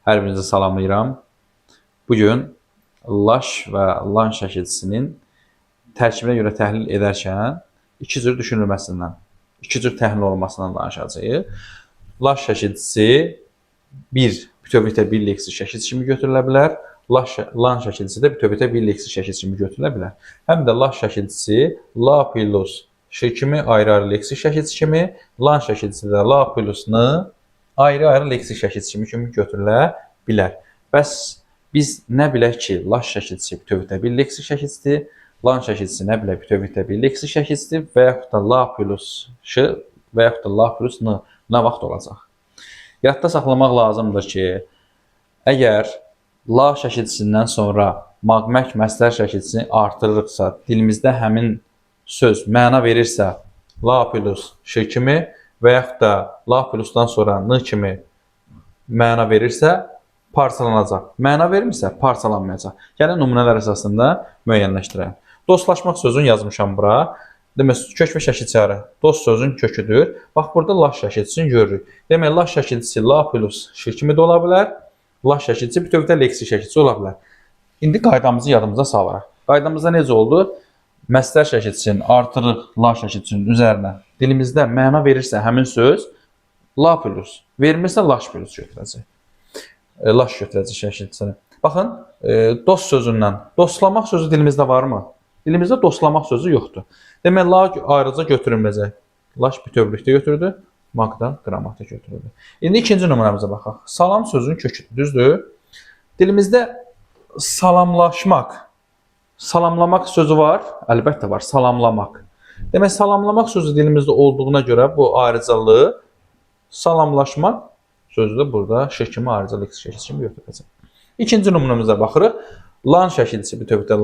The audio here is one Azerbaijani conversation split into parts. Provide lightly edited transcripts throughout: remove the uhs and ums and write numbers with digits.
Hər birinizi salamlayıram. Bugün laş və lan şəkilçisinin tərkibinə görə təhlil edərkən iki cür düşünülməsindən, iki cür təhlil olunmasından danışacağıq. Laş şəkilçisi bütövlükdə bir leksik şəkil kimi götürülə bilər. Lan şəkilçisi də bütövlükdə bir leksik şəkil kimi götürülə bilər. Həm də laş şəkilçisi la plus ş kimi ayrı-ayrı leksik şəkilçi kimi, lan şəkilçisi də la plus n ayrı-ayrı leksik şəkilçi kimi götürülə bilər. Bəs biz nə bilək ki, laş şəkilçisi bütövlükdə bir leksik şəkilçidir, lan şəkilçisi nə bilək bütövlükdə bir leksik şəkilçidir və yaxud da la plus ş və yaxud da la plus n nə vaxt olacaq? Yadda saxlamaq lazımdır ki, əgər la şəkilçisindən sonra maqmək məstər şəkilçisini artırırıqsa, dilimizdə həmin söz məna verirsə, la plus ş kimi və yaxud da la plusdan sonra n kimi məna verirsə, parçalanacaq. Məna vermirsə, parçalanmayacaq. Gəlin nümunələr əsasında müəyyənləşdirək. Dostlaşmaq sözünü yazmışam bura. Demək, kök və şəkilçiarı dost sözün köküdür. Bax, burada laş şəkilçisini görürük. Demək, laş şəkilçisi la plus ş kimi də ola bilər. Laş şəkilçisi bütövlükdə leksik şəkilçisi ola bilər. İndi qaydamızı yadımıza salırıq. Qaydamızda necə oldu? Məstər şəkilçisinin artırıq la şəkilçisinin üzərinə dilimizdə məna verirsə həmin söz la plus, vermirsə laş plus götürəcək. Laş götürəcək şəkilçisini. Baxın, dost sözündən dostlamaq sözü dilimizdə varmı? Dilimizdə dostlamaq sözü yoxdur. Demək, la ayrıca götürülməyəcək. Laş bütövlükdə götürüldü, maq-dan qramatda götürüldü. İndi ikinci nümunəmizə baxaq. Salam sözünün köküdür, düzdür? Dilimizdə salamlaşmaq, salamlamaq sözü var, əlbəttə var, salamlamaq. Demək, salamlamaq sözü dilimizdə olduğuna görə bu ayrıcalığı salamlaşmaq sözü də burada ş kimi ayrıca leksik şəkilçi kimi götürüləcək. İkinci nümunəmizə baxırıq. Lan şəkilçisi bütövlükdə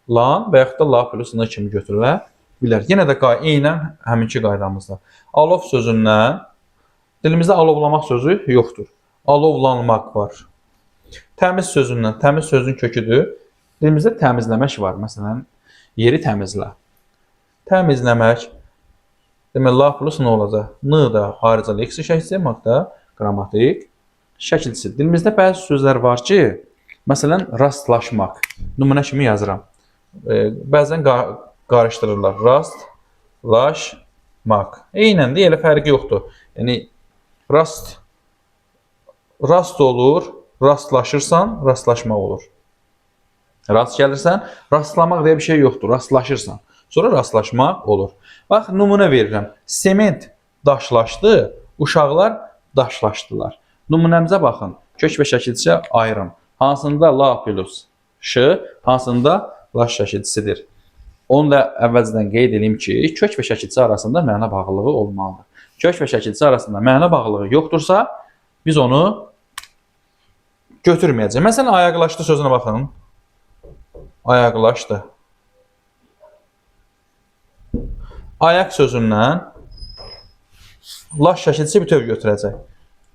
lan və yaxud da la plus n kimi götürülə bilər. Yenə də eynən həminki qaydamızda. Alov sözündən dilimizdə alovlamaq sözü yoxdur. Alovlanmaq var. Təmiz sözündən, təmiz sözün köküdür. Dilimizdə təmizləmək var. Məsələn, yeri təmizlə. Təmizləmək. Demək, la plus nə olacaq? N da ayrıca leksik şəkilçisi, maq da qrammatik şəkilçisi. Dilimizdə bəzi sözlər var ki, məsələn, rastlaşmaq. Nümunə kimi yazıram. Bəzən qarışdırırlar. Rastlaşmaq. Eynən də elə fərqi yoxdur. Yəni, rast olur, rastlaşırsan, rastlaşmaq olur. Rast gəlirsən, rastlamaq deyə bir şey yoxdur, rastlaşırsan. Sonra rastlaşmaq olur. Bax, nümunə verirəm. Sement daşlaşdı, uşaqlar daşlaşdılar. Nümunəmizə baxın. Kök və şəkilçi ayrım. Hansında la plus ş, hansında laş şəkilçisidir. Onu da əvvəlcədən qeyd edeyim ki, kök və şəkilçi arasında məna bağlılığı olmalıdır. Kök və şəkilçi arasında məna bağlılığı yoxdursa, biz onu götürməyəcəyik. Məsələn, ayaqlaşdı sözünə baxın. Ayaqlaşdı. Ayaq sözündən laş şəkilçisi bütöv götürəcək.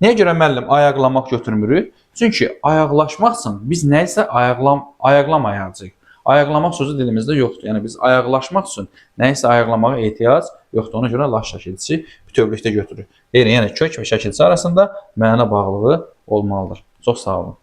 Niyə görə müəllim ayaqlamaq götürmürük? Çünki ayaqlaşmaq üçün biz nəyisə ayaqlamayacağıq. Ayaqlamaq sözü dilimizdə yoxdur. Yəni biz ayaqlaşmaq üçün nəyisə ayaqlamağa ehtiyac yoxdur. Ona görə laş şəkilçisi bütövlükdə götürür. Yəni kök və şəkilçi arasında məna bağlılığı olmalıdır. Çox sağ olun.